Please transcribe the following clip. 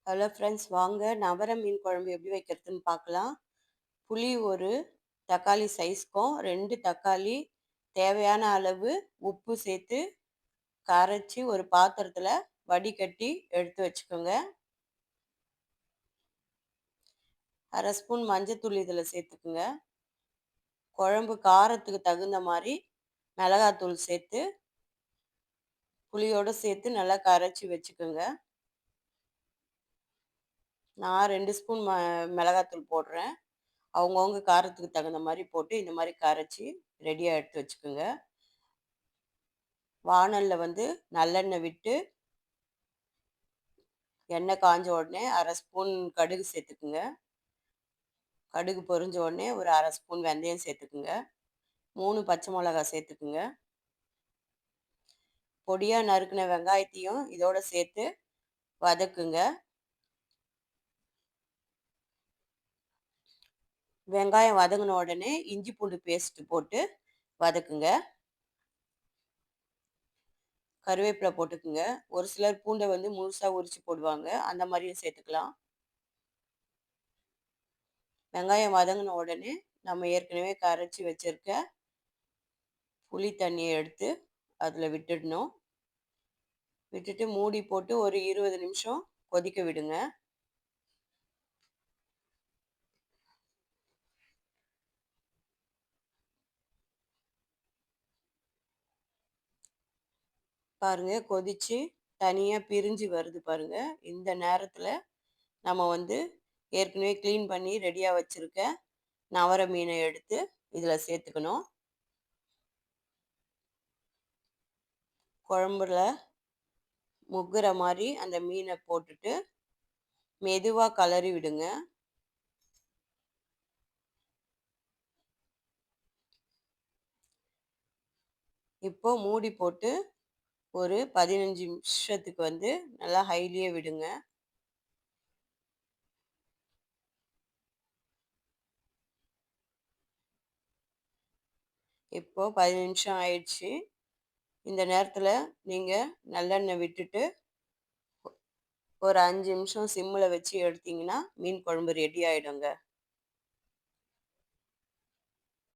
Hello friends, வாங்க நவர மீன் குழம்பு எப்படி வைக்கிறதுன்னு பார்க்கலாம். புளி ஒரு தக்காளி சைஸ்க்கும் 2 தக்காளி தேவையான அளவு உப்பு சேர்த்து கரைச்சி ஒரு பாத்திரத்தில் வடிகட்டி எடுத்து வச்சுக்கோங்க. அரை ஸ்பூன் மஞ்சத்தூள் இதில் சேர்த்துக்குங்க. குழம்பு காரத்துக்கு தகுந்த மாதிரி மிளகாத்தூள் சேர்த்து புளியோடு சேர்த்து நல்லா கரைச்சி வச்சுக்கோங்க. நான் 2 ஸ்பூன் மிளகாத்தூள் போடுறேன். அவங்கவுங்க காரத்துக்கு தகுந்த மாதிரி போட்டு இந்த மாதிரி கரைச்சி ரெடியாக எடுத்து வச்சுக்கோங்க. வாணலில் நல்லெண்ணெய் விட்டு எண்ணெய் காஞ்ச உடனே அரை ஸ்பூன் கடுகு சேர்த்துக்குங்க. கடுகு பொரிஞ்ச உடனே ஒரு அரை ஸ்பூன் வெந்தயம் சேர்த்துக்குங்க. 3 பச்சை மிளகாய் சேர்த்துக்குங்க. பொடியாக நறுக்கின வெங்காயத்தையும் இதோட சேர்த்து வதக்குங்க. வெங்காயம் வதங்கின உடனே இஞ்சி பூண்டு பேஸ்ட் போட்டு வதக்குங்க. கருவேப்பிலை போட்டுக்குங்க. ஒரு சிலர் பூண்டை முழுசாக உரித்து போடுவாங்க, அந்த மாதிரியும் சேர்த்துக்கலாம். வெங்காயம் வதங்கின உடனே நம்ம ஏற்கனவே கரைச்சி வச்சிருக்க புளி தண்ணியை எடுத்து அதில் விட்டுடணும். விட்டுட்டு மூடி போட்டு ஒரு 20 நிமிஷம் கொதிக்க விடுங்க. பாருங்க, கொதிச்சு தனியாக பிரிஞ்சு வருது பாருங்க. இந்த நேரத்தில் நம்ம ஏற்கனவே க்ளீன் பண்ணி ரெடியாக வச்சுருக்க நவர மீனை எடுத்து இதில் சேர்த்துக்கணும். குழம்புல முங்குற மாதிரி அந்த மீனை போட்டுட்டு மெதுவாக கலரி விடுங்க. இப்போ மூடி போட்டு ஒரு 15 நிமிஷத்துக்கு நல்லா ஹைலியே விடுங்க. இப்போ 15 நிமிஷம் ஆயிடுச்சு. இந்த நேரத்தில் நீங்கள் நல்லெண்ணெய் விட்டுட்டு ஒரு 5 நிமிஷம் சிம்மில் வச்சு எடுத்தீங்கன்னா மீன் குழம்பு ரெடி ஆகிடுங்க.